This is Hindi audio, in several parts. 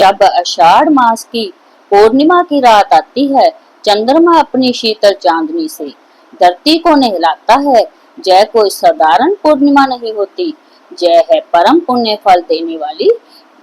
जब आषाढ़ मास की पूर्णिमा की रात आती है, चंद्रमा अपनी शीतल चांदनी से धरती को नहलाता है। जय कोई साधारण पूर्णिमा नहीं होती, जय है परम पुण्य फल देने वाली,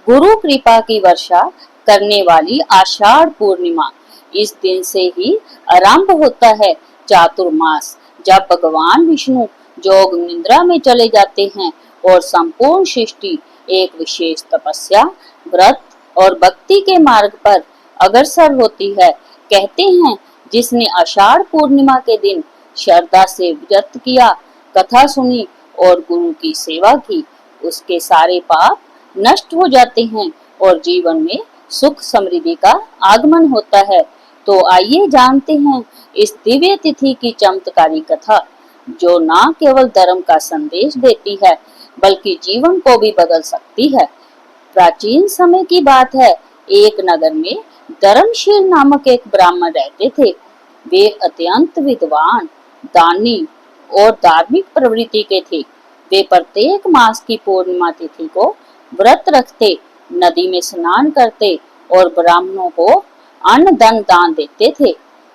गुरु कृपा की वर्षा करने वाली आषाढ़ पूर्णिमा। इस दिन से ही आरंभ होता है चातुर्मास, जब भगवान विष्णु जोग निद्रा में चले जाते हैं और संपूर्ण सृष्टि एक विशेष तपस्या, व्रत और भक्ति के मार्ग पर अग्रसर होती है। कहते हैं, जिसने आषाढ़ पूर्णिमा के दिन श्रद्धा से व्रत किया, कथा सुनी और गुरु की सेवा की, उसके सारे पाप नष्ट हो जाते हैं और जीवन में सुख समृद्धि का आगमन होता है। तो आइए जानते हैं इस दिव्य तिथि की चमत्कारी कथा, जो न केवल धर्म का संदेश देती है बल्कि जीवन को भी बदल सकती है। प्राचीन समय की बात है, एक नगर में धर्मशील नामक एक ब्राह्मण रहते थे। वे अत्यंत विद्वान, दानी और धार्मिक प्रवृत्ति के थे। वे प्रत्येक मास की पूर्णिमा तिथि को व्रत रखते, नदी में स्नान करते और ब्राह्मणों को अन्न धन दान देते थे।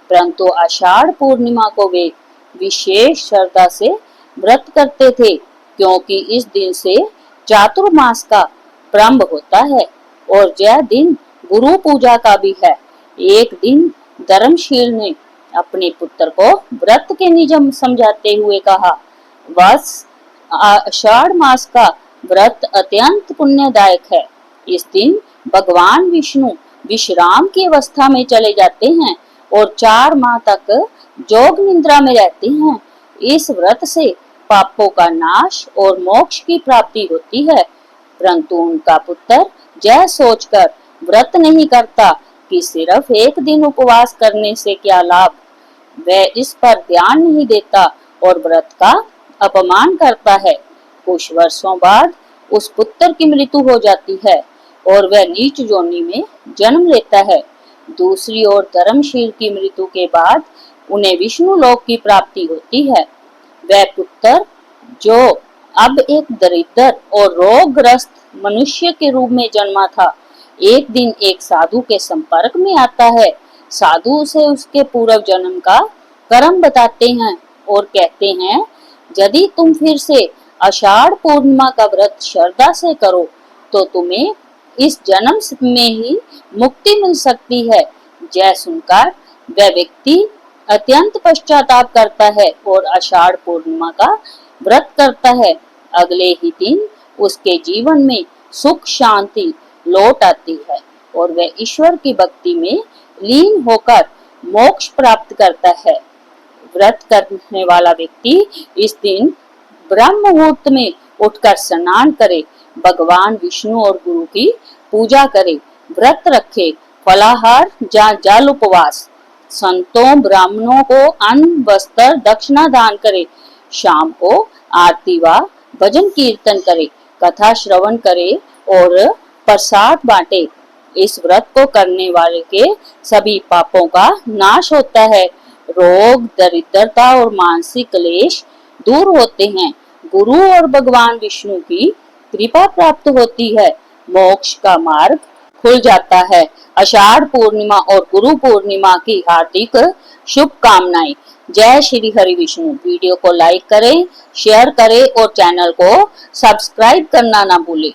परंतु आषाढ़ पूर्णिमा को वे विशेष श्रद्धा से व्रत करते थे, क्योंकि इस दिन से चातुर्मास का प्रारंभ होता है और यह दिन गुरु पूजा का भी है। एक दिन धर्मशील ने अपने पुत्र को व्रत के नियम समझाते हुए कहा, बस आषाढ़ मास का व्रत अत्यंत पुण्यदायक है। इस दिन भगवान विष्णु विश्राम की अवस्था में चले जाते हैं और 4 माह तक जोग निद्रा में रहते हैं। इस व्रत से पापों का नाश और मोक्ष की प्राप्ति होती है। परंतु उनका पुत्र यह सोचकर व्रत नहीं करता कि सिर्फ एक दिन उपवास करने से क्या लाभ। वह इस पर ध्यान नहीं देता और व्रत का अपमान करता है। कुछ वर्षों बाद उस पुत्र की मृत्यु हो जाती है और वह नीच योनि में जन्म लेता है। दूसरी ओर धर्मशील की मृत्यु के बाद उन्हें विष्णु लोक की प्राप्ति होती है। वह पुत्र, जो अब एक दरिद्र और रोगग्रस्त मनुष्य के रूप में जन्मा था, एक दिन एक साधु के संपर्क में आता है। साधु उसे उसके पूर्व जन्म का कर्म बताते हैं और कहते हैं, यदि तुम फिर से आषाढ़ पूर्णिमा का व्रत श्रद्धा से करो तो तुम्हें इस जन्म में ही मुक्ति मिल सकती है। यह सुनकर वह व्यक्ति अत्यंत पश्चाताप करता है और आषाढ़ पूर्णिमा का व्रत करता है। अगले ही दिन उसके जीवन में सुख शांति लौट आती है और वह ईश्वर की भक्ति में लीन होकर मोक्ष प्राप्त करता है। व्रत करने वाला व्यक्ति इस दिन ब्रह्म मुहूर्त में उठकर स्नान करे, भगवान विष्णु और गुरु की पूजा करे, व्रत रखे, फलाहार या जल उपवास, संतों ब्राह्मणों को अन्न वस्त्र दक्षिणा दान करे, शाम को आरती व भजन कीर्तन करे, कथा श्रवण करे और प्रसाद बांटे। इस व्रत को करने वाले के सभी पापों का नाश होता है, रोग, दरिद्रता और मानसिक क्लेश दूर होते हैं, गुरु और भगवान विष्णु की कृपा प्राप्त होती है, मोक्ष का मार्ग खुल जाता है। आषाढ़ पूर्णिमा और गुरु पूर्णिमा की हार्दिक शुभकामनाएं। जय श्री हरि विष्णु। वीडियो को लाइक करें, शेयर करें और चैनल को सब्सक्राइब करना ना भूलें।